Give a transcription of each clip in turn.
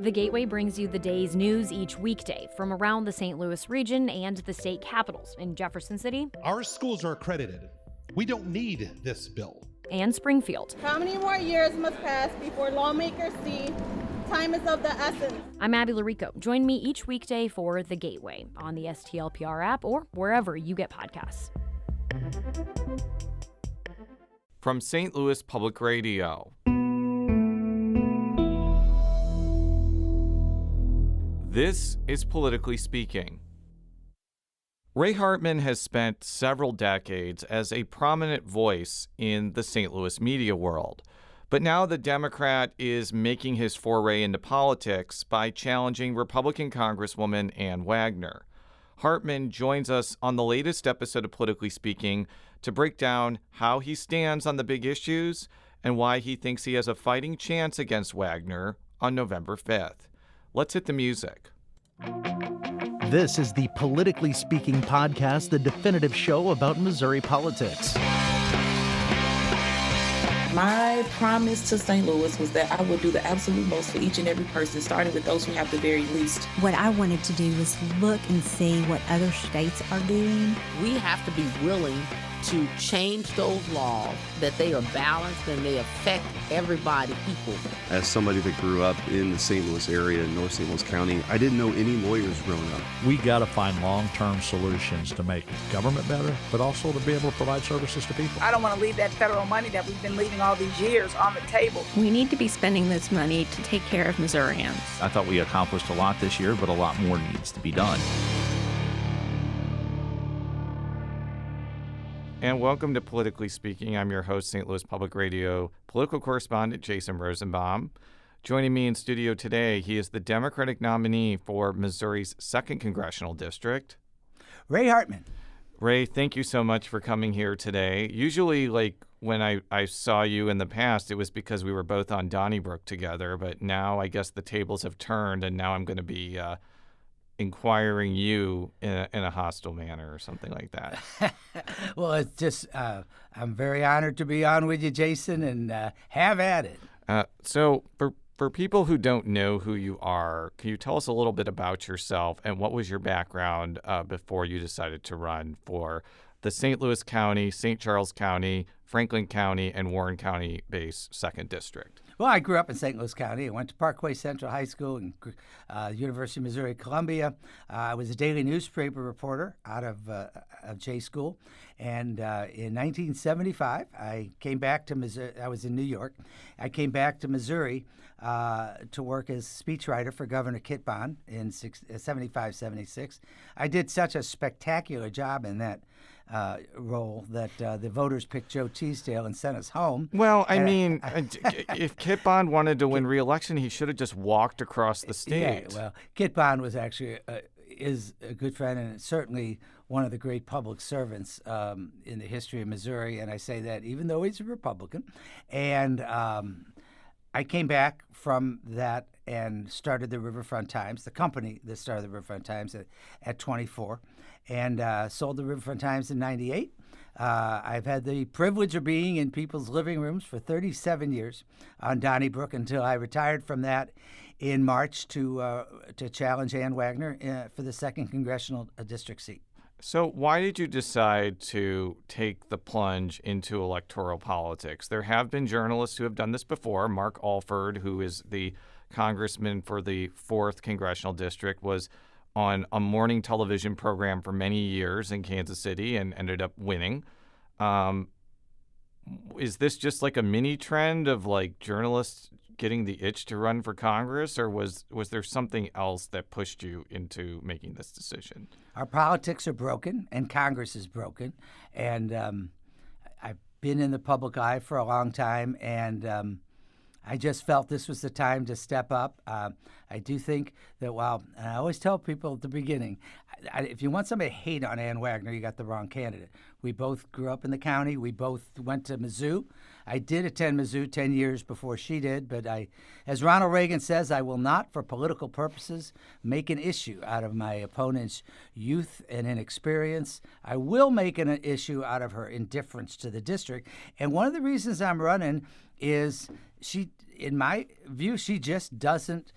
The Gateway brings you the day's news each weekday from around the St. Louis region and the state capitals in Jefferson City. Our schools are accredited. We don't need this bill. And Springfield. How many more years must pass before lawmakers see time is of the essence? I'm Abby Larico. Join me each weekday for The Gateway on the STLPR app or wherever you get podcasts. From St. Louis Public Radio. This is Politically Speaking. Ray Hartmann has spent several decades as a prominent voice in the St. Louis media world. But now the Democrat is making his foray into politics by challenging Republican Congresswoman Ann Wagner. Hartmann joins us on the latest episode of Politically Speaking to break down how he stands on the big issues and why he thinks he has a fighting chance against Wagner on November 5th. Let's hit the music. This is the Politically Speaking podcast, the definitive show about Missouri politics. My promise to St. Louis was that I would do the absolute most for each and every person, starting with those who have the very least. What I wanted to do was look and see what other states are doing. We have to be willing to change those laws, that they are balanced and they affect everybody equally. As somebody that grew up in the St. Louis area in North St. Louis County, I didn't know any lawyers growing up. We got to find long-term solutions to make government better, but also to be able to provide services to people. I don't want to leave that federal money that we've been leaving all these years on the table. We need to be spending this money to take care of Missourians. I thought we accomplished a lot this year, but a lot more needs to be done. And welcome to Politically Speaking. I'm your host, St. Louis Public Radio political correspondent Jason Rosenbaum. Joining me in studio today, he is the Democratic nominee for Missouri's 2nd Congressional District, Ray Hartmann. Ray, thank you so much for coming here today. Usually, when I saw you in the past, it was because we were both on Donnybrook together, but now I guess the tables have turned, and now I'm going to be inquiring you in a hostile manner or something like that. Well, it's just, I'm very honored to be on with you, Jason, and have at it. So for people who don't know who you are, can you tell us a little bit about yourself and what was your background before you decided to run for the St. Louis County, St. Charles County, Franklin County, and Warren County-based 2nd District? Well, I grew up in St. Louis County. I went to Parkway Central High School and University of Missouri Columbia. I was a daily newspaper reporter out of J School. And in 1975, I came back to Missouri. I was in New York. I came back to Missouri to work as speechwriter for Governor Kit Bond in 75, 76. I did such a spectacular job in that role that the voters picked Joe Teasdale and sent us home. Well, I mean, if Kit Bond wanted to win re-election, he should have just walked across the stage. Yeah, well, Kit Bond was actually is a good friend and certainly one of the great public servants in the history of Missouri, and I say that even though he's a Republican. And I came back from that and started the Riverfront Times, the company that started the Riverfront Times at 24, and sold the Riverfront Times in 98. I've had the privilege of being in people's living rooms for 37 years on Donnybrook until I retired from that in March to challenge Ann Wagner for the 2nd Congressional District seat. So why did you decide to take the plunge into electoral politics? There have been journalists who have done this before. Mark Alford, who is the congressman for the 4th Congressional District, was on a morning television program for many years in Kansas City and ended up winning. Is this just like a mini trend of journalists getting the itch to run for Congress, or was there something else that pushed you into making this decision? Our politics are broken, and Congress is broken, and I've been in the public eye for a long time, and I just felt this was the time to step up. I do think that and I always tell people at the beginning, if you want somebody to hate on Ann Wagner, you got the wrong candidate. We both grew up in the county. We both went to Mizzou. I did attend Mizzou 10 years before she did, but as Ronald Reagan says, I will not, for political purposes, make an issue out of my opponent's youth and inexperience. I will make an issue out of her indifference to the district. And one of the reasons I'm running is in my view, she just doesn't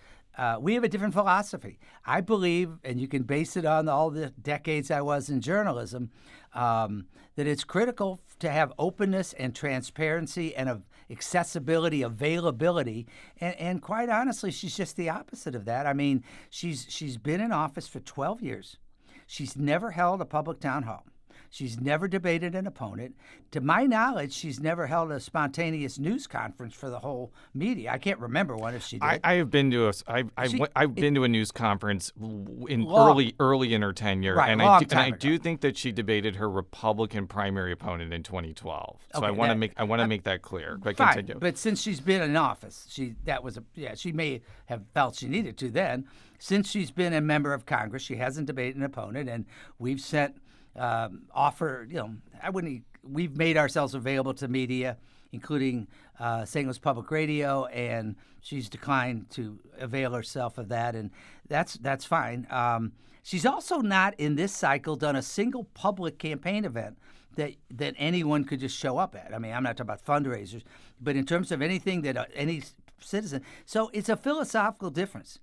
we have a different philosophy. I believe, and you can base it on all the decades I was in journalism, that it's critical to have openness and transparency and accessibility, availability, and quite honestly, she's just the opposite of that. I mean, she's been in office for 12 years. She's never held a public town hall. She's never debated an opponent. To my knowledge, she's never held a spontaneous news conference for the whole media. I can't remember one if she did. I have been to I've been to a news conference in early in her tenure, right, and I do think that she debated her Republican primary opponent in 2012. So I want to make that clear. But fine, continue. but since she's been in office, she may have felt she needed to then. Since she's been a member of Congress, she hasn't debated an opponent, and we've sent. We've made ourselves available to media, including St. Louis Public Radio, and she's declined to avail herself of that, and that's fine. She's also not in this cycle done a single public campaign event that anyone could just show up at. I mean, I'm not talking about fundraisers, but in terms of anything that any citizen. So it's a philosophical difference.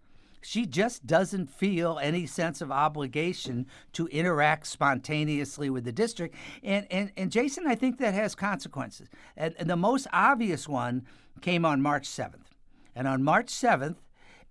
She just doesn't feel any sense of obligation to interact spontaneously with the district. And Jason, I think that has consequences. And the most obvious one came on March 7th. And on March 7th,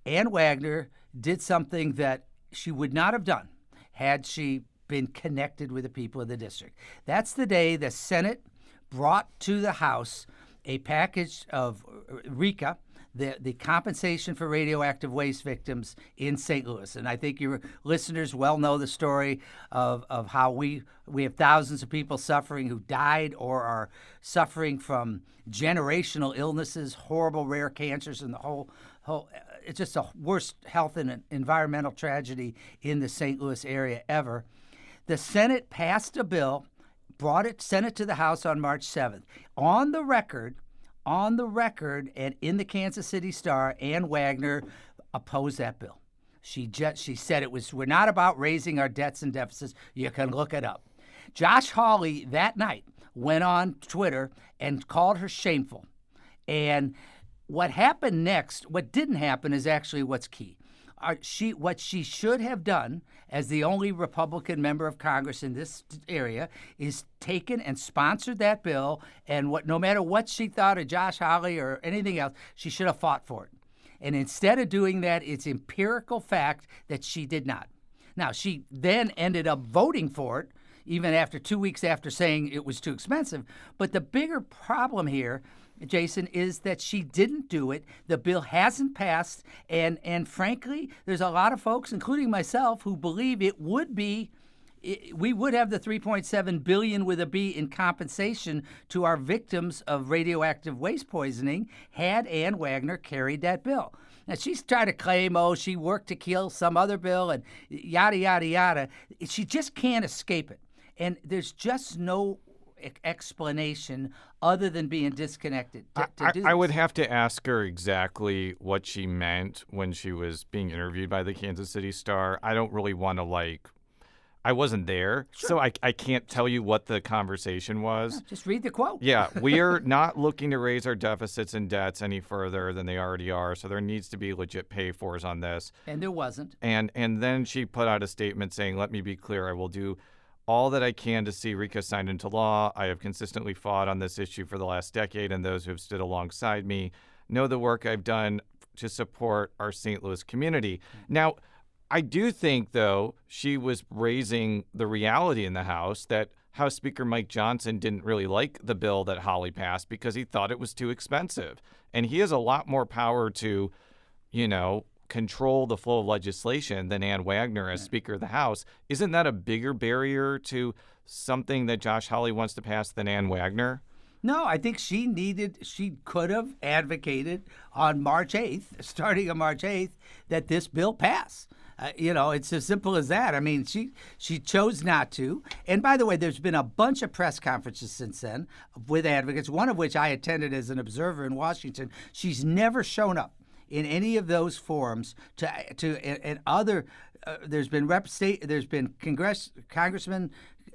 Ann Wagner did something that she would not have done had she been connected with the people of the district. That's the day the Senate brought to the House a package of RECA, the compensation for radioactive waste victims in St. Louis. And I think your listeners well know the story of how we have thousands of people suffering who died or are suffering from generational illnesses, horrible rare cancers, and the whole it's just the worst health and environmental tragedy in the St. Louis area ever. The Senate passed a bill, sent it to the House on March 7th. On the record, and in the Kansas City Star, Ann Wagner opposed that bill. She said we're not about raising our debts and deficits. You can look it up. Josh Hawley that night went on Twitter and called her shameful. And what happened next, what didn't happen, is actually what's key. What she should have done as the only Republican member of Congress in this area is taken and sponsored that bill, and no matter what she thought of Josh Hawley or anything else, she should have fought for it. And instead of doing that, it's empirical fact that she did not. Now, she then ended up voting for it, even after 2 weeks after saying it was too expensive. But the bigger problem here, Jason, is that she didn't do it. The bill hasn't passed, and frankly, there's a lot of folks, including myself, who believe we would have the $3.7 billion with a B in compensation to our victims of radioactive waste poisoning had Ann Wagner carried that bill. Now, she's trying to claim, she worked to kill some other bill and yada, yada, yada. She just can't escape it. And there's just no explanation other than being disconnected to do this. I would have to ask her exactly what she meant when she was being interviewed by the Kansas City Star. I don't really want to I wasn't there, so I can't tell you what the conversation was. Just read the quote. Yeah, we are not looking to raise our deficits and debts any further than they already are, so there needs to be legit pay-fors on this. And there wasn't. And then she put out a statement saying, let me be clear, I will do all that I can to see RECA signed into law. I have consistently fought on this issue for the last decade, and those who have stood alongside me know the work I've done to support our St. Louis community. Now, I do think, though, she was raising the reality in the House that House Speaker Mike Johnson didn't really like the bill that Hawley passed because he thought it was too expensive. And he has a lot more power to, control the flow of legislation than Ann Wagner as Speaker of the House. Isn't that a bigger barrier to something that Josh Hawley wants to pass than Ann Wagner? No, I think she could have advocated on March 8th, starting on March 8th, that this bill pass. It's as simple as that. I mean, she chose not to. And by the way, there's been a bunch of press conferences since then with advocates, one of which I attended as an observer in Washington. She's never shown up in any of those forums to other. There's been congressmen,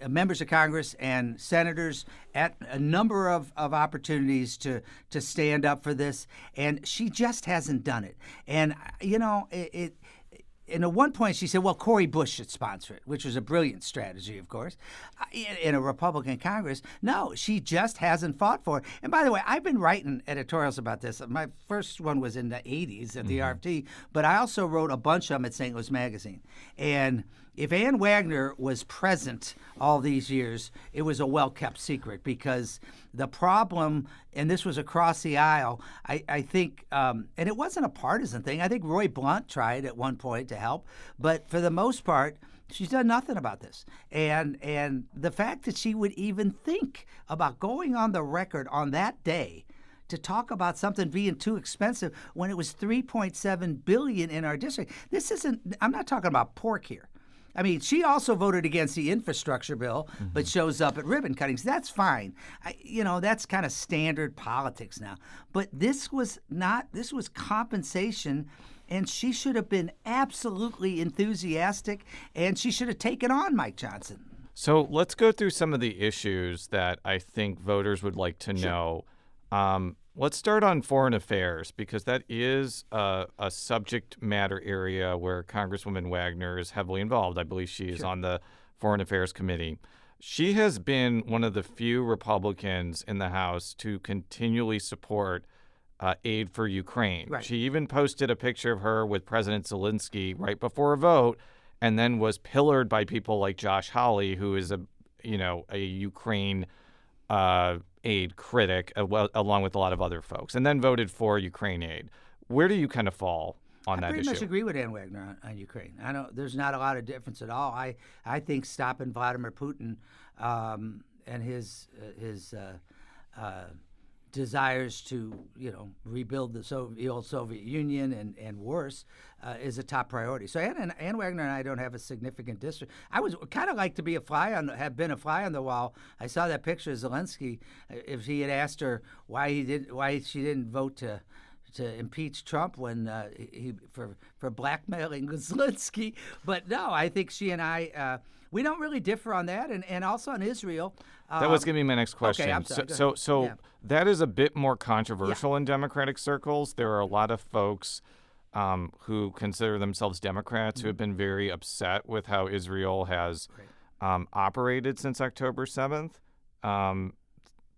members of Congress and senators at a number of opportunities to stand up for this, and she just hasn't done it. And, and at one point she said, well, Cory Bush should sponsor it, which was a brilliant strategy, of course, in a Republican Congress. No, she just hasn't fought for it. And by the way, I've been writing editorials about this. My first one was in the 80s at the RFT, but I also wrote a bunch of them at St. Louis Magazine. And if Ann Wagner was present all these years, it was a well-kept secret, because the problem, and this was across the aisle, I think, and it wasn't a partisan thing. I think Roy Blunt tried at one point to help, but for the most part, she's done nothing about this. And the fact that she would even think about going on the record on that day to talk about something being too expensive when it was $3.7 billion in our district. This isn't, I'm not talking about pork here. I mean, she also voted against the infrastructure bill, but shows up at ribbon cuttings. That's fine. That's kind of standard politics now. But this was compensation, and she should have been absolutely enthusiastic, and she should have taken on Mike Johnson. So let's go through some of the issues that I think voters would like to know. Let's start on foreign affairs, because that is a subject matter area where Congresswoman Wagner is heavily involved. I believe she is on the Foreign Affairs Committee. She has been one of the few Republicans in the House to continually support aid for Ukraine. Right. She even posted a picture of her with President Zelensky right before a vote, and then was pillared by people like Josh Hawley, who is a Ukraine aid critic, along with a lot of other folks, and then voted for Ukraine aid. Where do you kind of fall on that issue? I pretty much agree with Ann Wagner on Ukraine. I know there's not a lot of difference at all. I think stopping Vladimir Putin and his desires to rebuild the old Soviet Union and worse is a top priority. So Ann Wagner and I don't have a significant district. I was kind of like to be have been a fly on the wall. I saw that picture of Zelensky. If he had asked her why she didn't vote to impeach Trump when for blackmailing Zelensky. But no, I think she and I we don't really differ on that, and also on Israel. That was going to be my next question. Okay, I'm sorry. So Yeah. that is a bit more controversial in Democratic circles. There are a lot of folks who consider themselves Democrats who have been very upset with how Israel has operated since October 7th.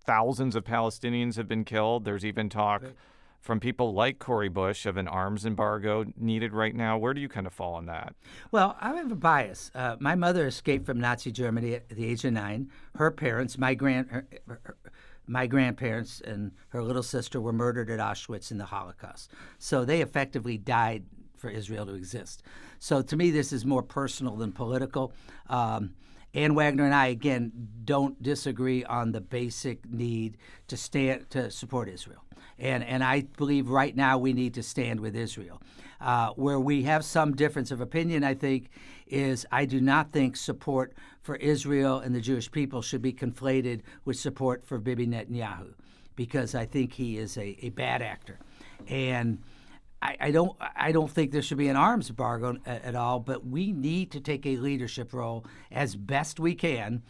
Thousands of Palestinians have been killed. There's even talk from people like Cory Bush of an arms embargo needed right now. Where do you kind of fall on that? Well, I have a bias. My mother escaped from Nazi Germany at the age of 9. Her parents, my grandparents and her little sister were murdered at Auschwitz in the Holocaust. So they effectively died for Israel to exist. So to me, this is more personal than political. Ann Wagner and I, again, don't disagree on the basic need to support Israel. And I believe right now we need to stand with Israel. Where we have some difference of opinion, I think, is I do not think support for Israel and the Jewish people should be conflated with support for Bibi Netanyahu, because I think he is a bad actor. And I don't think there should be an arms embargo at all, but we need to take a leadership role as best we can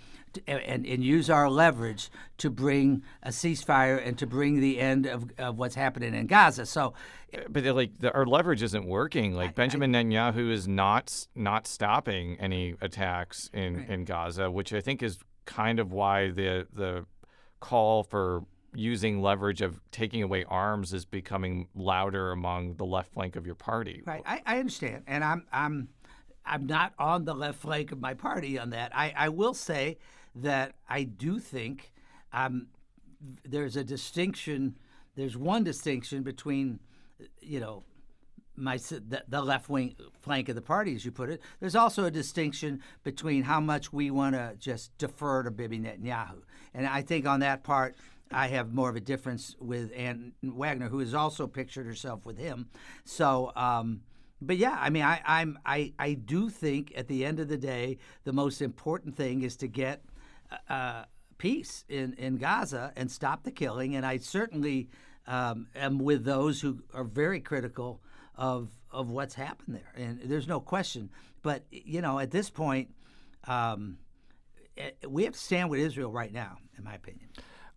and use our leverage to bring a ceasefire and to bring the end of what's happening in Gaza. So, but our leverage isn't working. Benjamin Netanyahu is not stopping any attacks in Gaza, which I think is kind of why the call for using leverage of taking away arms is becoming louder among the left flank of your party. Right, I understand, and I'm not on the left flank of my party on that. I will say that I do think there's a distinction. There's one distinction between, the left wing flank of the party, as you put it. There's also a distinction between how much we want to just defer to Bibi Netanyahu, and I think on that part, I have more of a difference with Ann Wagner, who has also pictured herself with him. So, but yeah, I mean, I do think at the end of the day, the most important thing is to get peace in Gaza and stop the killing. And I certainly am with those who are very critical of what's happened there. And there's no question. But, at this point, we have to stand with Israel right now, in my opinion.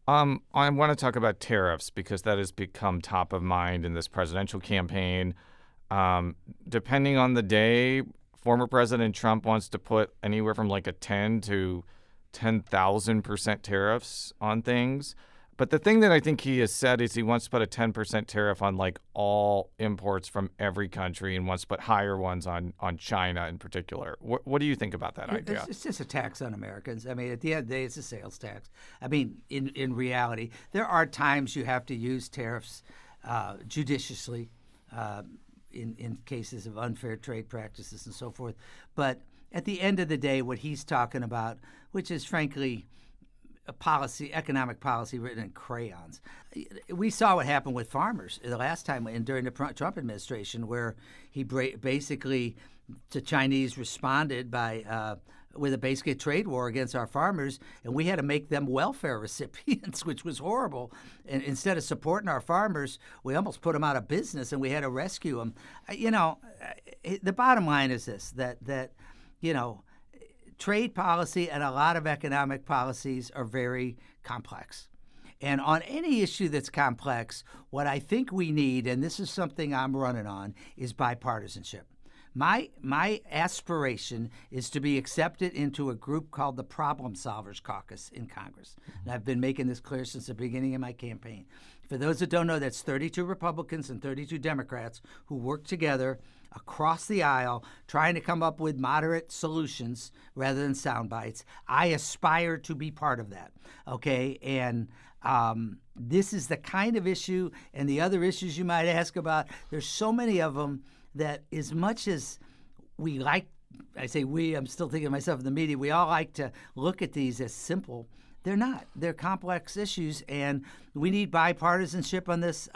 I want to talk about tariffs because that has become top of mind in this presidential campaign. Depending on the day, former President Trump wants to put anywhere from like a 10 to 10,000% tariffs on things. But the thing that I think he has said is he wants to put a 10% tariff on like all imports from every country and wants to put higher ones on China in particular. What do you think about that idea? It's just a tax on Americans. I mean, at the end of the day, it's a sales tax. I mean, in reality, there are times you have to use tariffs judiciously in cases of unfair trade practices and so forth. But at the end of the day, what he's talking about, which is frankly economic policy written in crayons. We saw what happened with farmers the last time during the Trump administration, where he basically, the Chinese responded by with basically a trade war against our farmers, and we had to make them welfare recipients, which was horrible. And instead of supporting our farmers, we almost put them out of business, and we had to rescue them. The bottom line is this: that trade policy and a lot of economic policies are very complex. And on any issue that's complex, what I think we need, and this is something I'm running on, is bipartisanship. My aspiration is to be accepted into a group called the Problem Solvers Caucus in Congress. And I've been making this clear since the beginning of my campaign. For those that don't know, that's 32 Republicans and 32 Democrats who work together across the aisle trying to come up with moderate solutions rather than sound bites. I aspire to be part of that, okay? And this is the kind of issue, and the other issues you might ask about, there's so many of them that as much as we like, I say we, I'm still thinking of myself in the media, we all like to look at these as simple. They're not. They're complex issues, and we need bipartisanship on this.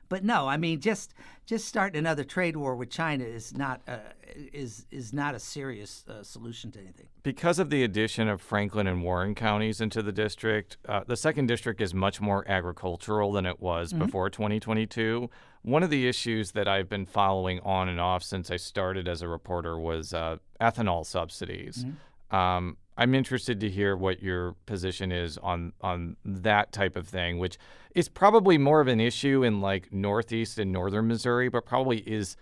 But no, I mean, just starting another trade war with China is not a serious solution to anything. Because of the addition of Franklin and Warren counties into the district, the 2nd District is much more agricultural than it was before 2022. One of the issues that I've been following on and off since I started as a reporter was ethanol subsidies. I'm interested to hear what your position is on that type of thing, which is probably more of an issue in like northeast and northern Missouri, but probably is,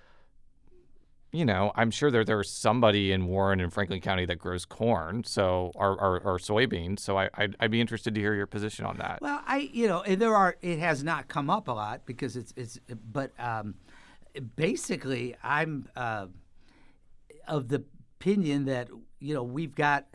I'm sure there's somebody in Warren and Franklin County that grows corn, so or soybeans. So I'd be interested to hear your position on that. Well, it has not come up a lot because but basically I'm of the opinion that we've got.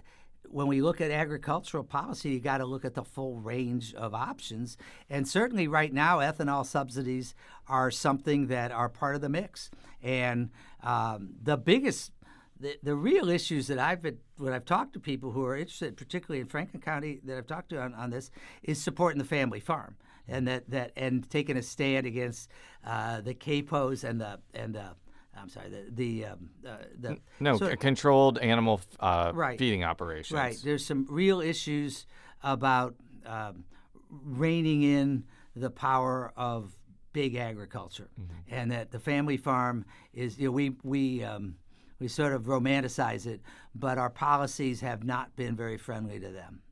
When we look at agricultural policy, you got to look at the full range of options. And certainly right now, ethanol subsidies are something that are part of the mix. And the real issues that when I've talked to people who are interested, particularly in Franklin County that I've talked to on this, is supporting the family farm and and taking a stand against the capos and controlled animal feeding operations. Right. There's some real issues about reining in the power of big agriculture, and that the family farm is. We sort of romanticize it, but our policies have not been very friendly to them.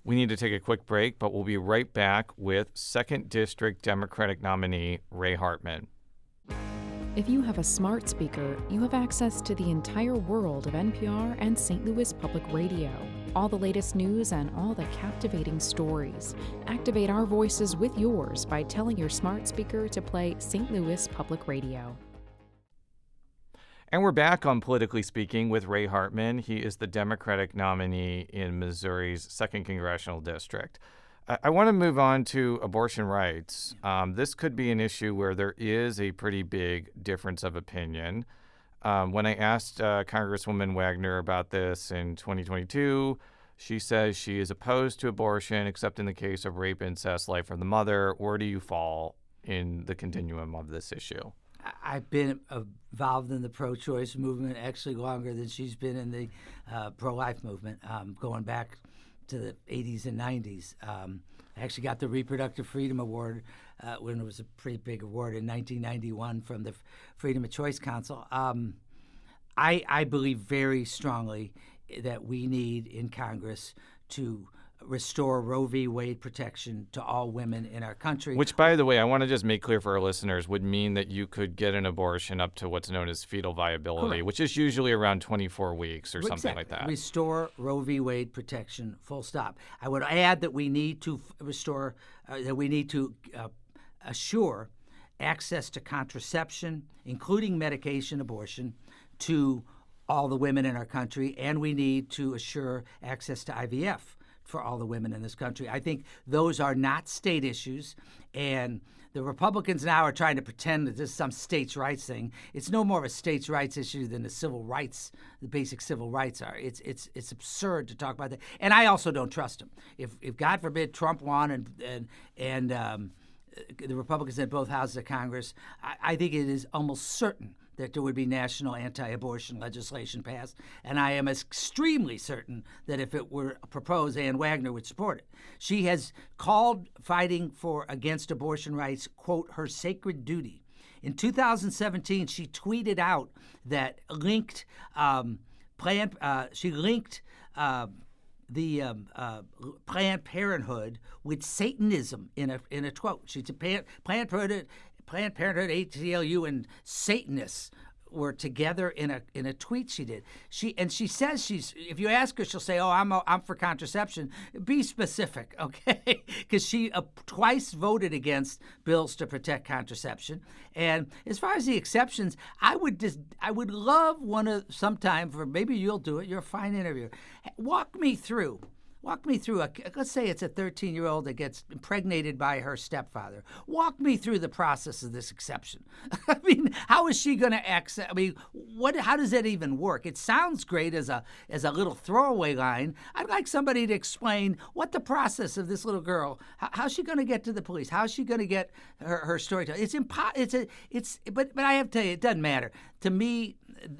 We need to take a quick break, but we'll be right back with 2nd District Democratic nominee Ray Hartmann. If you have a smart speaker, you have access to the entire world of NPR and St. Louis Public Radio. All the latest news and all the captivating stories. Activate our voices with yours by telling your smart speaker to play St. Louis Public Radio. And we're back on Politically Speaking with Ray Hartmann. He is the Democratic nominee in Missouri's 2nd Congressional District. I want to move on to abortion rights. This could be an issue where there is a pretty big difference of opinion. When I asked Congresswoman Wagner about this in 2022, she says she is opposed to abortion except in the case of rape, incest, life of the mother. Where do you fall in the continuum of this issue? I've been involved in the pro-choice movement actually longer than she's been in the pro-life movement, going back to the 80s and 90s. I actually got the Reproductive Freedom Award when it was a pretty big award in 1991 from the Freedom of Choice Council. I believe very strongly that we need in Congress to restore Roe v. Wade protection to all women in our country. Which, by the way, I want to just make clear for our listeners, would mean that you could get an abortion up to what's known as fetal viability, Correct. which is usually around 24 weeks or something like that. Restore Roe v. Wade protection, full stop. I would add that we need to assure access to contraception, including medication abortion, to all the women in our country, and we need to assure access to IVF for all the women in this country. I think those are not state issues, and the Republicans now are trying to pretend that this is some states' rights thing. It's no more of a states' rights issue than the basic civil rights are. It's absurd to talk about that, and I also don't trust them. If God forbid Trump won and the Republicans in both houses of Congress, I think it is almost certain that there would be national anti-abortion legislation passed, and I am extremely certain that if it were proposed, Ann Wagner would support it. She has called fighting against abortion rights, quote, her sacred duty. In 2017, she tweeted out that Planned Parenthood with Satanism in a quote. She said Planned Parenthood, ACLU, and Satanists were together in a tweet she did. She says if you ask her, she'll say, "Oh, I'm for contraception." Be specific, okay? Because she twice voted against bills to protect contraception. And as far as the exceptions, I would love sometime for maybe you'll do it. You're a fine interviewer. Walk me through. Let's say it's a 13-year-old that gets impregnated by her stepfather. Walk me through the process of this exception. I mean, how is she going to accept? I mean, how does that even work? It sounds great as a little throwaway line. I'd like somebody to explain what the process of this little girl. How's she going to get to the police? How's she going to get her story told? But I have to tell you, it doesn't matter to me.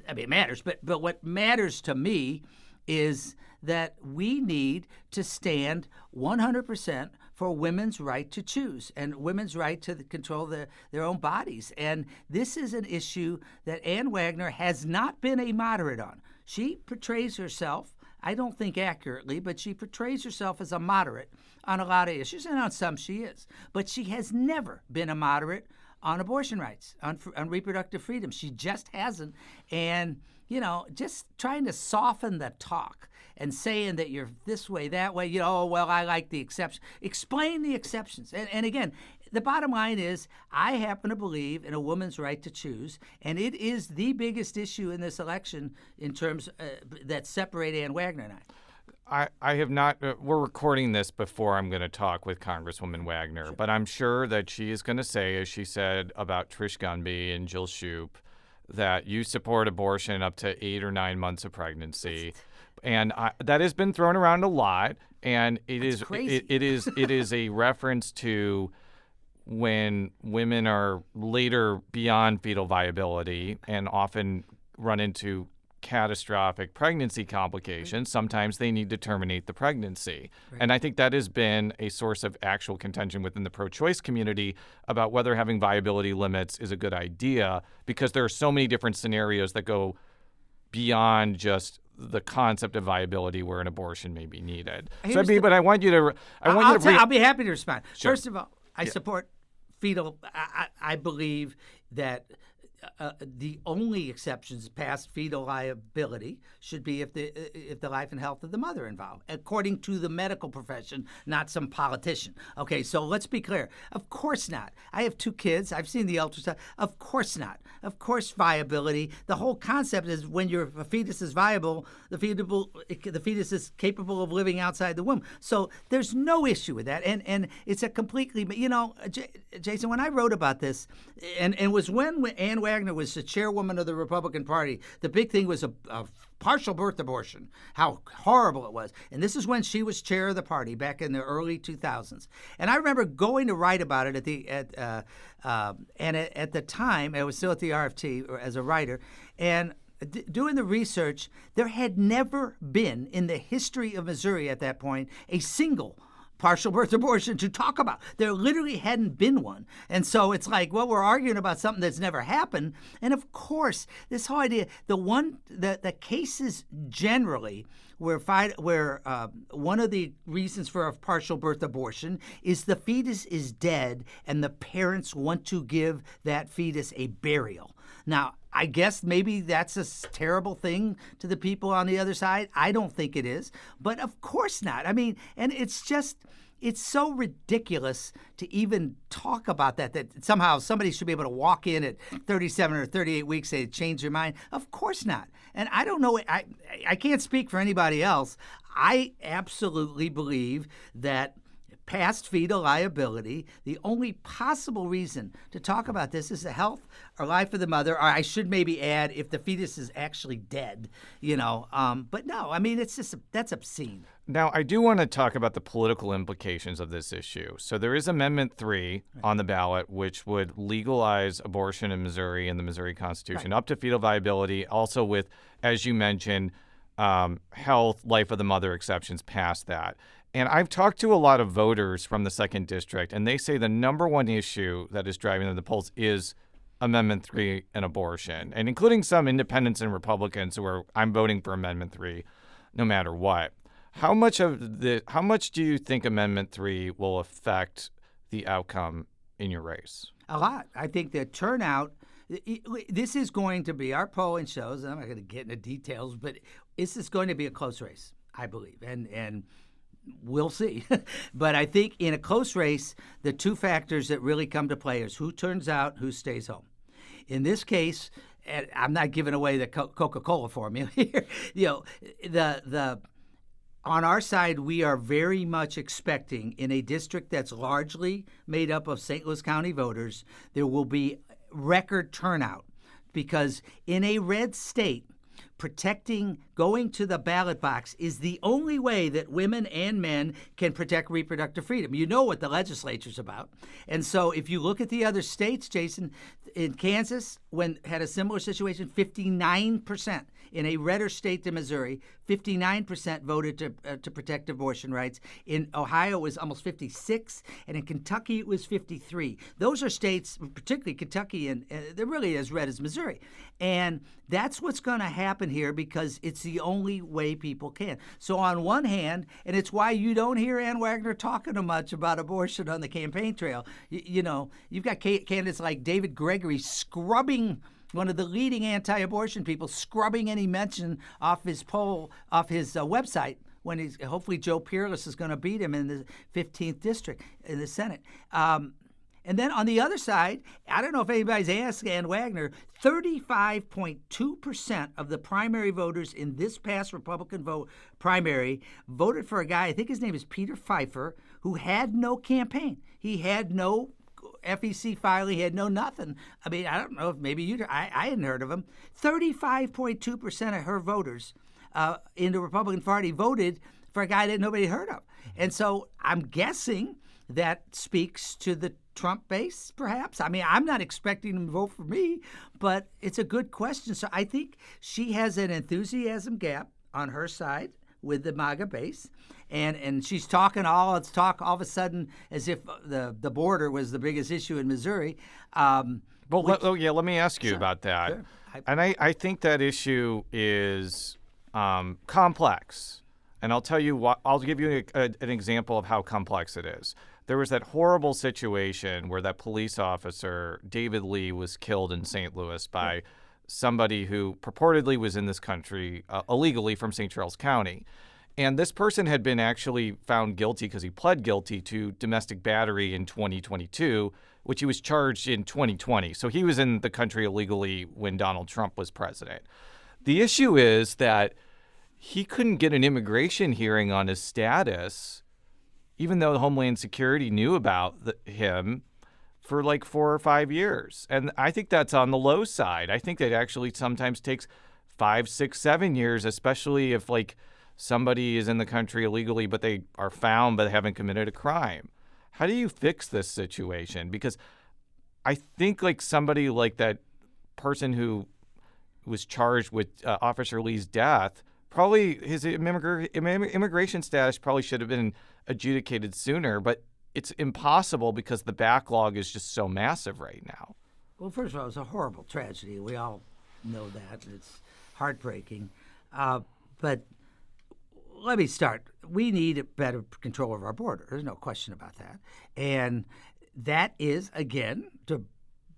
I mean, it matters, but what matters to me is that we need to stand 100% for women's right to choose and women's right to control their own bodies. And this is an issue that Ann Wagner has not been a moderate on. She portrays herself, I don't think accurately, but she portrays herself as a moderate on a lot of issues, and on some she is. But she has never been a moderate on abortion rights, on reproductive freedom. She just hasn't. And, just trying to soften the talk and saying that you're this way, that way, I like the exception. Explain the exceptions. And again, the bottom line is I happen to believe in a woman's right to choose, and it is the biggest issue in this election in terms that separate Ann Wagner and I have not. We're recording this before I'm going to talk with Congresswoman Wagner, sure. But I'm sure that she is going to say, as she said about Trish Gunby and Jill Shoup, that you support abortion up to 8 or 9 months of pregnancy, and that has been thrown around a lot. And it is a reference to when women are later beyond fetal viability and often run into catastrophic pregnancy complications. Sometimes they need to terminate the pregnancy. Right. And I think that has been a source of actual contention within the pro-choice community about whether having viability limits is a good idea, because there are so many different scenarios that go beyond just the concept of viability where an abortion may be needed. But I want you to I'll be happy to respond. Sure. First of all, I support fetal. I believe that the only exceptions past fetal liability should be if the life and health of the mother involved, according to the medical profession, not some politician. Okay, so let's be clear. Of course not. I have 2 kids. I've seen the ultrasound. Of course not. Of course, viability. The whole concept is when a fetus is viable, the fetus is capable of living outside the womb. So there's no issue with that. And it's a completely, Jason, when I wrote about this, and it was when Ann Wagner was the chairwoman of the Republican Party, the big thing was a partial birth abortion, how horrible it was. And this is when she was chair of the party back in the early 2000s. And I remember going to write about it at the time, I was still at the RFT as a writer, and doing the research, there had never been in the history of Missouri at that point a single partial birth abortion to talk about. There literally hadn't been one. And so it's like, well, we're arguing about something that's never happened. And of course, this whole idea, the cases generally where one of the reasons for a partial birth abortion is the fetus is dead and the parents want to give that fetus a burial. Now, I guess maybe that's a terrible thing to the people on the other side. I don't think it is, but of course not. I mean, and it's so ridiculous to even talk about that somehow somebody should be able to walk in at 37 or 38 weeks and change their mind. Of course not. And I don't know, I can't speak for anybody else. I absolutely believe that past fetal liability, the only possible reason to talk about this is the health or life of the mother, or I should maybe add if the fetus is actually dead, but no, I mean, that's obscene. Now, I do want to talk about the political implications of this issue. So there is Amendment 3 on the ballot, which would legalize abortion in Missouri and the Missouri Constitution up to fetal viability, also with, as you mentioned, health, life of the mother exceptions past that. And I've talked to a lot of voters from the 2nd District, and they say the number one issue that is driving them to the polls is Amendment 3 and abortion, and including some independents and Republicans who are, I'm voting for Amendment 3 no matter what. How much do you think Amendment 3 will affect the outcome in your race? A lot. I think the turnout, this is going to be, our polling shows, and I'm not going to get into details, but this is going to be a close race, I believe. And we'll see. But I think in a close race, the two factors that really come to play is who turns out, who stays home. In this case, and I'm not giving away the Coca-Cola formula here, on our side, we are very much expecting in a district that's largely made up of St. Louis County voters, there will be record turnout because in a red state, going to the ballot box is the only way that women and men can protect reproductive freedom. You know what the legislature's about. And so if you look at the other states, Jason, in Kansas, had a similar situation, 59%. In a redder state than Missouri, 59% voted to protect abortion rights. In Ohio, it was almost 56, and in Kentucky, it was 53. Those are states, particularly Kentucky, and they're really as red as Missouri. And that's what's going to happen here because it's the only way people can. So on one hand, and it's why you don't hear Ann Wagner talking too much about abortion on the campaign trail. You've got candidates like David Gregory scrubbing, one of the leading anti-abortion people, scrubbing any mention off his website when hopefully Joe Peerless is going to beat him in the 15th district in the Senate. And then on the other side, I don't know if anybody's asked Ann Wagner, 35.2% of the primary voters in this past Republican primary voted for a guy, I think his name is Peter Pfeiffer, who had no campaign. He had no FEC filing, he had no nothing. I mean, I don't know if maybe I hadn't heard of him. 35.2% of her voters in the Republican Party voted for a guy that nobody heard of. And so I'm guessing that speaks to the Trump base, perhaps. I mean, I'm not expecting them to vote for me, but it's a good question. So I think she has an enthusiasm gap on her side with the MAGA base. And she's talking all of a sudden as if the border was the biggest issue in Missouri. Let me ask you about that. Sure. And I think that issue is complex. And I'll tell you what. I'll give you an example of how complex it is. There was that horrible situation where that police officer, David Lee, was killed in St. Louis by somebody who purportedly was in this country illegally from St. Charles County. And this person had been actually found guilty because he pled guilty to domestic battery in 2022, which he was charged in 2020. So he was in the country illegally when Donald Trump was president. The issue is that he couldn't get an immigration hearing on his status, even though the Homeland Security knew about him for like 4 or 5 years. And I think that's on the low side. I think that actually sometimes takes 5, 6, 7 years, especially if like somebody is in the country illegally, but they are found but haven't committed a crime. How do you fix this situation? Because I think like somebody like that person who was charged with Officer Lee's death probably his immigration status probably should have been adjudicated sooner, but it's impossible because the backlog is just so massive right now. Well, first of all, it's a horrible tragedy. We all know that. It's heartbreaking. But let me start. We need better control of our border. There's no question about that. And that is, again, to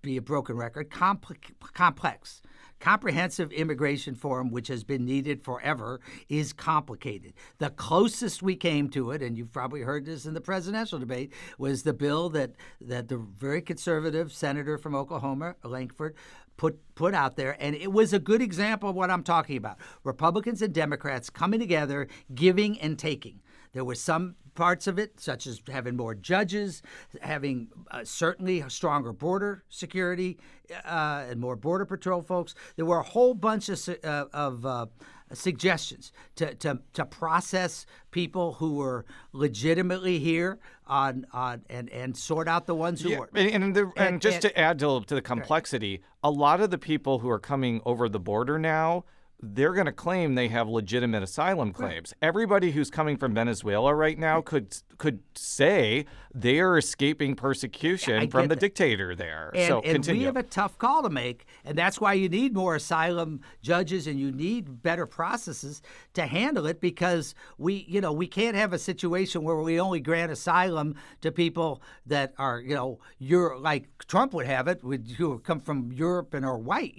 be a broken record, complex. Comprehensive immigration reform, which has been needed forever, is complicated. The closest we came to it, and you've probably heard this in the presidential debate, was the bill that the very conservative senator from Oklahoma, Lankford, put out there, and it was a good example of what I'm talking about. Republicans and Democrats coming together, giving and taking. There were some parts of it, such as having more judges, having certainly a stronger border security and more Border Patrol folks. There were a whole bunch of suggestions to process people who were legitimately here and sort out the ones who weren't. And just to add to the complexity, a lot of the people who are coming over the border now, they're going to claim they have legitimate asylum claims. Right. Everybody who's coming from Venezuela right now could say they are escaping persecution from the dictator there. And we have a tough call to make, and that's why you need more asylum judges and you need better processes to handle it, because we can't have a situation where we only grant asylum to people that are, like Trump would have it, who come from Europe and are white,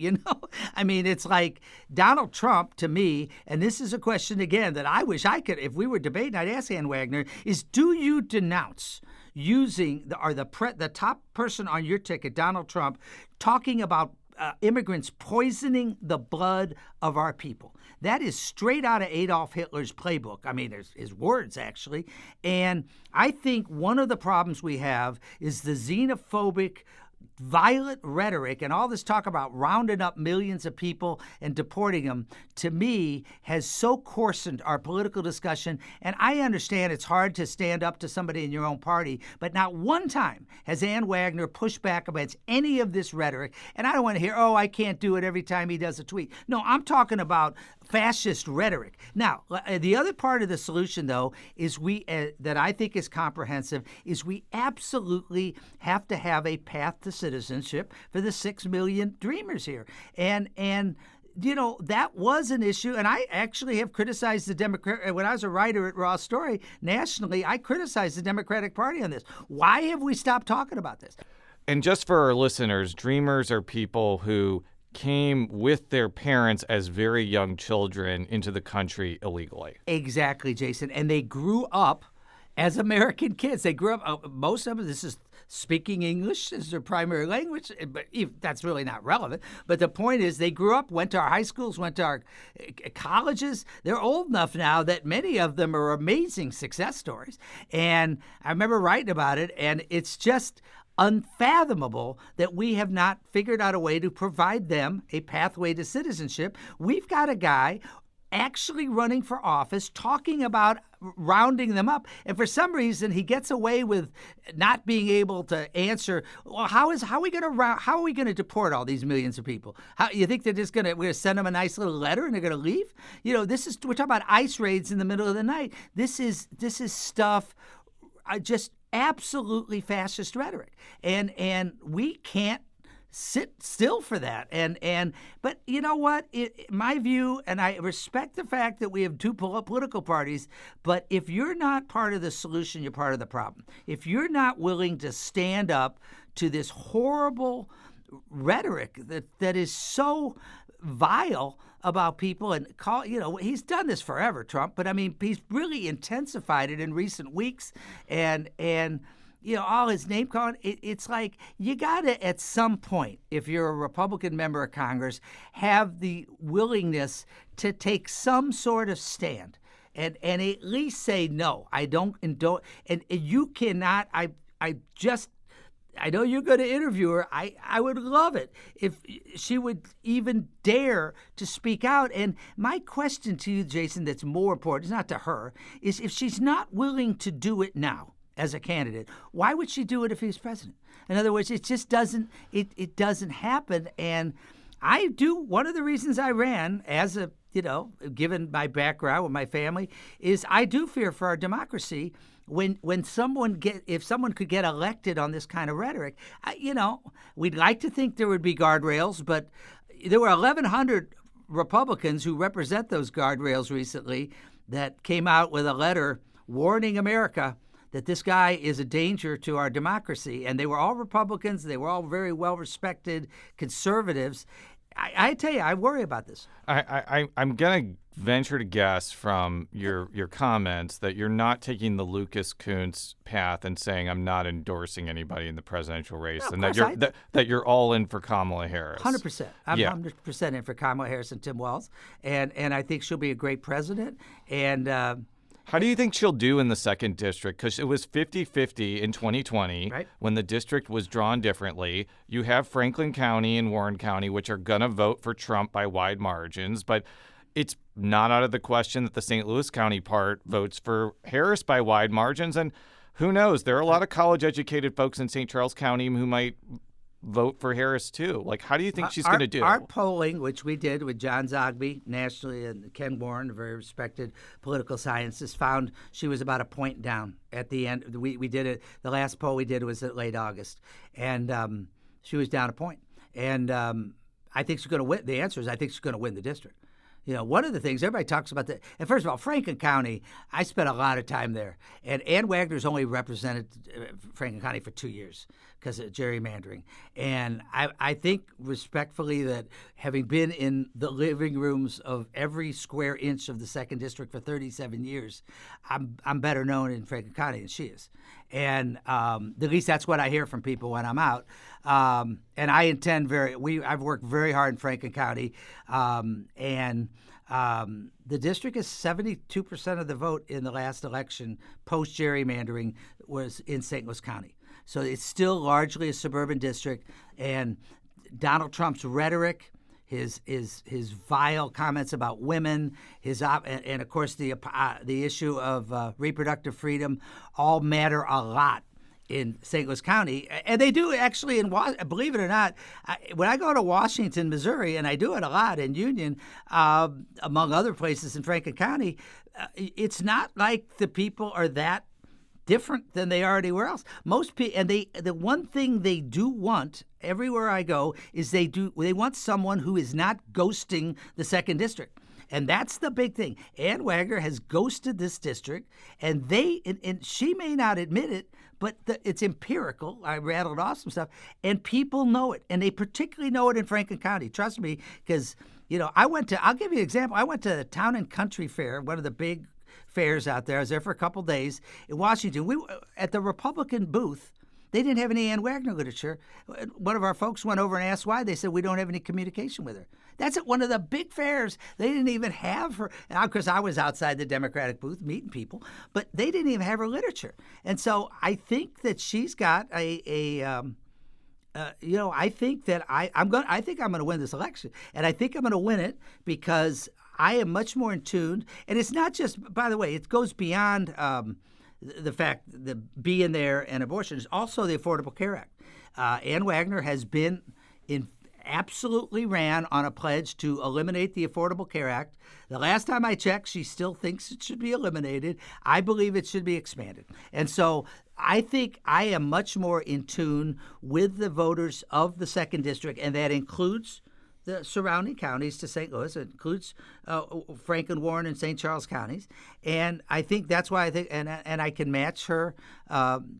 I mean, it's like Donald Trump, to me, and this is a question, again, that I wish I could, if we were debating, I'd ask Ann Wagner, is do you denounce using the top person on your ticket, Donald Trump, talking about immigrants poisoning the blood of our people? That is straight out of Adolf Hitler's playbook. I mean, his words, actually. And I think one of the problems we have is the xenophobic, violent rhetoric and all this talk about rounding up millions of people and deporting them, to me, has so coarsened our political discussion. And I understand it's hard to stand up to somebody in your own party, but not one time has Ann Wagner pushed back against any of this rhetoric. And I don't want to hear, I can't do it every time he does a tweet. No, I'm talking about fascist rhetoric. Now, the other part of the solution, though, is that I think is comprehensive, is we absolutely have to have a path to citizenship for the 6 million dreamers here. And that was an issue, and I actually have criticized the Democrat. When I was a writer at Raw Story nationally, I criticized the Democratic Party on this. Why have we stopped talking about this? And just for our listeners, dreamers are people who came with their parents as very young children into the country illegally. Exactly, Jason. And they grew up as American kids. They grew up, most of them, this is speaking English as their primary language, but that's really not relevant. But the point is, they grew up, went to our high schools, went to our colleges. They're old enough now that many of them are amazing success stories. And I remember writing about it, and it's just unfathomable that we have not figured out a way to provide them a pathway to citizenship. We've got a guy actually running for office talking about rounding them up, and for some reason he gets away with not being able to answer, well, how are we going to deport all these millions of people? How you think we're going to send them a nice little letter and they're going to leave? We're talking about ICE raids in the middle of the night. This is stuff just absolutely fascist rhetoric, and we can't sit still for that. But you know what? My view, and I respect the fact that we have two political parties, but if you're not part of the solution, you're part of the problem. If you're not willing to stand up to this horrible rhetoric that is so vile about people and he's done this forever, Trump, but I mean, he's really intensified it in recent weeks, and all his name calling. It's like you got to, at some point, if you're a Republican member of Congress, have the willingness to take some sort of stand and at least say, no, I don't, and you cannot, I know you're going to interview her. I would love it if she would even dare to speak out. And my question to you, Jason, that's more important, it's not to her, is if she's not willing to do it now as a candidate, why would she do it if he's president? In other words, it just doesn't, it doesn't happen. And one of the reasons I ran as a given my background with my family, is I do fear for our democracy when if someone could get elected on this kind of rhetoric. We'd like to think there would be guardrails, but there were 1,100 Republicans who represent those guardrails recently that came out with a letter warning America that this guy is a danger to our democracy. And they were all Republicans. They were all very well-respected conservatives. I tell you, I worry about this. I'm going to venture to guess from your comments that you're not taking the Lucas Kuntz path and saying I'm not endorsing anybody in the presidential race, and that you're all in for Kamala Harris. 100%. I'm 100% in for Kamala Harris and Tim Walz, and I think she'll be a great president. And how do you think she'll do in the 2nd District? Because it was 50-50 in 2020 when the district was drawn differently. You have Franklin County and Warren County, which are going to vote for Trump by wide margins. But it's not out of the question that the St. Louis County part votes for Harris by wide margins. And who knows? There are a lot of college-educated folks in St. Charles County who might vote for Harris, too. Like, how do you think she's going to do? Our polling, which we did with John Zogby nationally and Ken Warren, a very respected political scientist, found she was about a point down at the end. We did it. The last poll we did was at late August, and she was down a point. And I think she's going to win. The answer is I think she's going to win the district. One of the things everybody talks about and first of all, Franklin County, I spent a lot of time there. And Ann Wagner's only represented Franklin County for 2 years because of gerrymandering. And I think respectfully that having been in the living rooms of every square inch of the 2nd District for 37 years, I'm better known in Franklin County than she is. And at least that's what I hear from people when I'm out. And I intend I've worked very hard in Franklin County, and the district is 72% of the vote in the last election post gerrymandering was in St. Louis County. So it's still largely a suburban district, and Donald Trump's rhetoric, his vile comments about women, and of course the issue of reproductive freedom all matter a lot in St. Louis County, and they do actually. Believe it or not, when I go to Washington, Missouri, and I do it a lot in Union, among other places in Franklin County, it's not like the people are that different than they are anywhere else. Most people, and the one thing they do want everywhere I go is they want someone who is not ghosting the 2nd District. And that's the big thing. Ann Wagner has ghosted this district, and she may not admit it, but it's empirical. I rattled off some stuff, and people know it, and they particularly know it in Franklin County. Trust me, because I'll give you an example. I went to the Town and Country Fair, one of the big fairs out there. I was there for a couple days in Washington. We at the Republican booth. They didn't have any Ann Wagner literature. One of our folks went over and asked why. They said, we don't have any communication with her. That's at one of the big fairs. They didn't even have her. And of course, I was outside the Democratic booth meeting people, but they didn't even have her literature. And so I think that she's got I think that I'm going to win this election. And I think I'm going to win it because I am much more in tune. And it's not just, by the way, it goes beyond the fact that being there and abortion is also the Affordable Care Act. Ann Wagner has been absolutely ran on a pledge to eliminate the Affordable Care Act. The last time I checked, she still thinks it should be eliminated. I believe it should be expanded. And so I think I am much more in tune with the voters of the 2nd District, and that includes the surrounding counties to St. Louis. It includes Franklin, Warren, and St. Charles counties. And I think that's why I think, and I can match her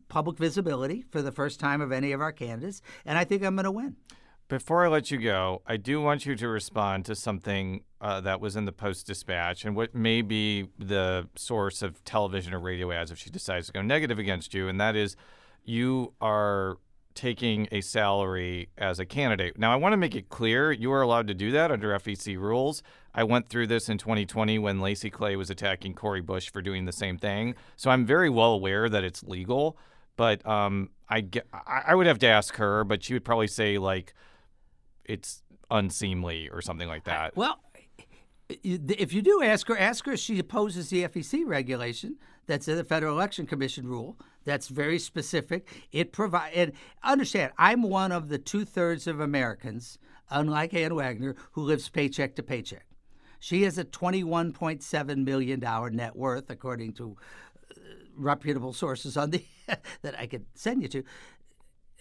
public visibility for the first time of any of our candidates, and I think I'm going to win. Before I let you go, I do want you to respond to something that was in the Post-Dispatch and what may be the source of television or radio ads if she decides to go negative against you, and that is you are taking a salary as a candidate. Now, I want to make it clear you are allowed to do that under FEC rules. I went through this in 2020 when Lacey Clay was attacking Cori Bush for doing the same thing. So I'm very well aware that it's legal, but I would have to ask her, but she would probably say, like, it's unseemly or something like that. Well, if you do ask her if she opposes the FEC regulation. That's in the Federal Election Commission rule. That's very specific. And understand, I'm one of the 2/3 of Americans, unlike Ann Wagner, who lives paycheck to paycheck. She has a $21.7 million net worth, according to reputable sources on the that I could send you to.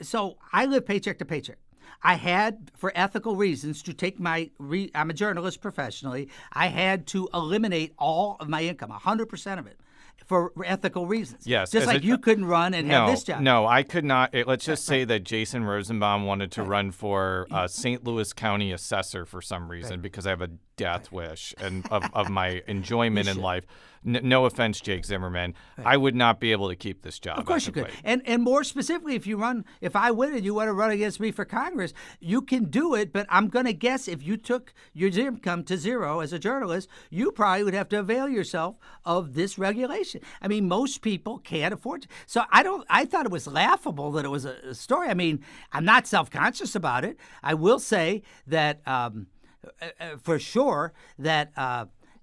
So I live paycheck to paycheck. I had, for ethical reasons, to take I'm a journalist professionally. I had to eliminate all of my income, 100% of it, for ethical reasons. Yes. Just like you couldn't run and have this job. No, I could not. Let's just say that Jason Rosenbaum wanted to run for St. Louis County assessor for some reason because I have a death wish and of my enjoyment in life. No offense, Jake Zimmerman. I would not be able to keep this job. Of course you could. And more specifically, if I win and you want to run against me for Congress, you can do it. But I'm going to guess if you took your income to zero as a journalist, you probably would have to avail yourself of this regulation. I mean, most people can't afford to. So I thought it was laughable that it was a story. I mean, I'm not self-conscious about it. I will say that for sure that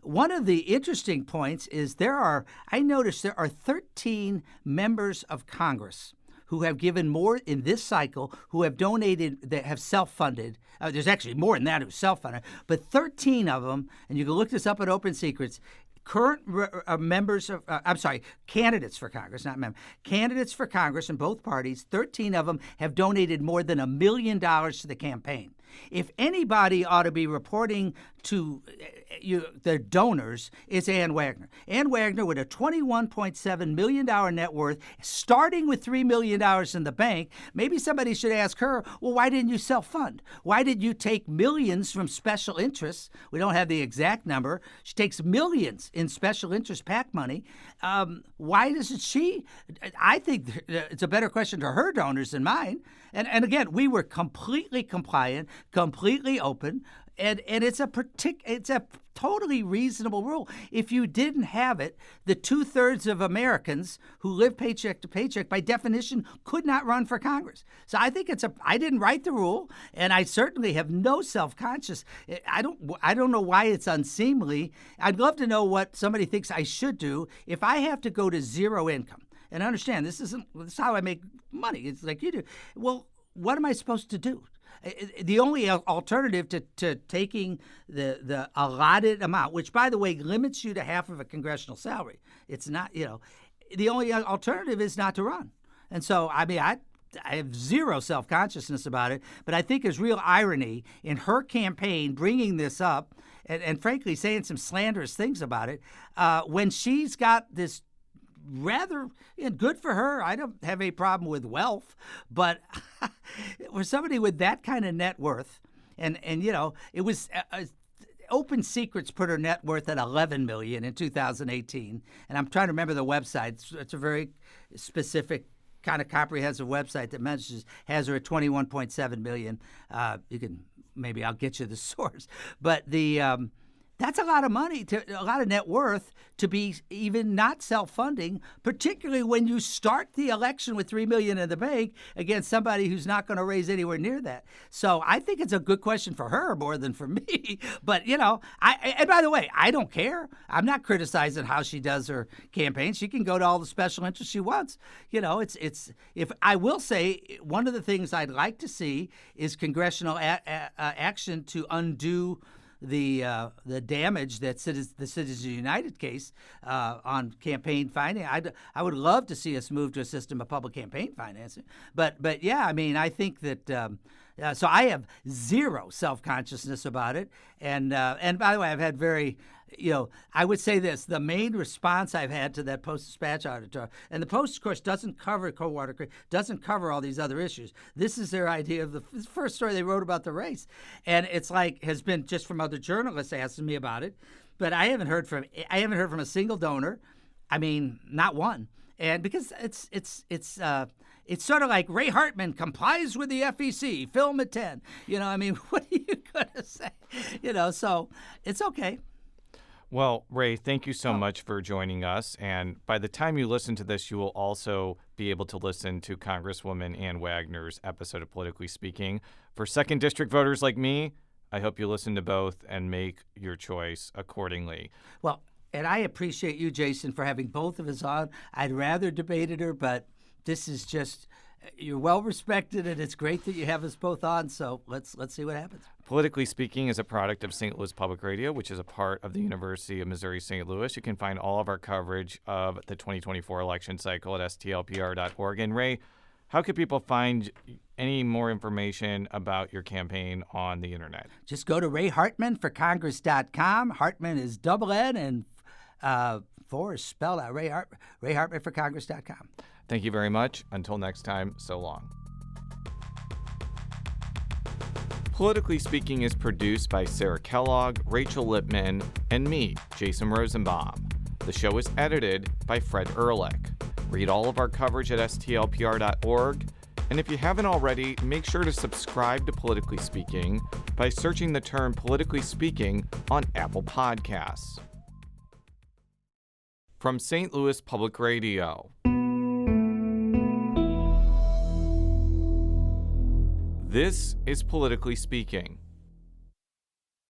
one of the interesting points is I noticed there are 13 members of Congress who have given more in this cycle, who have donated, that have self-funded. There's actually more than that who self-funded, but 13 of them, and you can look this up at Open Secrets, candidates for Congress, not members, candidates for Congress in both parties, 13 of them have donated more than $1 million to the campaign. If anybody ought to be reporting to their donors, it's Ann Wagner. Ann Wagner with a $21.7 million net worth, starting with $3 million in the bank. Maybe somebody should ask her, well, why didn't you self-fund? Why did you take millions from special interests? We don't have the exact number. She takes millions in special interest PAC money. Why doesn't she? I think it's a better question to her donors than mine. And again, we were completely compliant, completely open, and it's a totally reasonable rule. If you didn't have it, the 2/3 of Americans who live paycheck to paycheck, by definition, could not run for Congress. So I think I didn't write the rule, and I certainly have no self-conscious. I don't know why it's unseemly. I'd love to know what somebody thinks I should do if I have to go to zero income. And understand, this is how I make money. It's like you do. Well, what am I supposed to do? The only alternative to taking the allotted amount, which, by the way, limits you to half of a congressional salary. It's not, the only alternative is not to run. And so, I mean, I have zero self-consciousness about it, but I think there's real irony in her campaign bringing this up and frankly, saying some slanderous things about it when she's got this rather good for her. I don't have a problem with wealth, but for somebody with that kind of net worth, and it was Open Secrets put her net worth at $11 million in 2018, and I'm trying to remember the website. It's a very specific kind of comprehensive website that has her at $21.7 million. Maybe I'll get you the source, but that's a lot of money, a lot of net worth to be even not self-funding, particularly when you start the election with $3 million in the bank against somebody who's not going to raise anywhere near that. So I think it's a good question for her more than for me. But, and by the way, I don't care. I'm not criticizing how she does her campaign. She can go to all the special interests she wants. If I will say, one of the things I'd like to see is congressional action to undo the damage that the Citizens United case on campaign financing. I would love to see us move to a system of public campaign financing. But yeah, I mean, I think that so I have zero self-consciousness about it. And by the way, I've had I would say this, the main response I've had to that Post-Dispatch article, and the Post, of course, doesn't cover Coldwater Creek, doesn't cover all these other issues. This is their idea of the first story they wrote about the race. And it's has been just from other journalists asking me about it, but I haven't heard from a single donor. I mean, not one. And because it's sort of like Ray Hartmann complies with the FEC, film at 10. I mean, what are you going to say? So it's okay. Well, Ray, thank you so much for joining us. And by the time you listen to this, you will also be able to listen to Congresswoman Ann Wagner's episode of Politically Speaking. For 2nd District voters like me, I hope you listen to both and make your choice accordingly. Well, and I appreciate you, Jason, for having both of us on. I'd rather debated her, but this is just You're well respected, and it's great that you have us both on. So let's see what happens. Politically Speaking is a product of St. Louis Public Radio, which is a part of the University of Missouri St. Louis. You can find all of our coverage of the 2024 election cycle at stlpr.org. And Ray, how can people find any more information about your campaign on the internet? Just go to RayHartmanForCongress.com. Hartman is double N, and 4 is spelled out. RayHartmanForCongress.com. Thank you very much. Until next time, so long. Politically Speaking is produced by Sarah Kellogg, Rachel Lippman, and me, Jason Rosenbaum. The show is edited by Fred Ehrlich. Read all of our coverage at stlpr.org. And if you haven't already, make sure to subscribe to Politically Speaking by searching the term Politically Speaking on Apple Podcasts. From St. Louis Public Radio. This is Politically Speaking.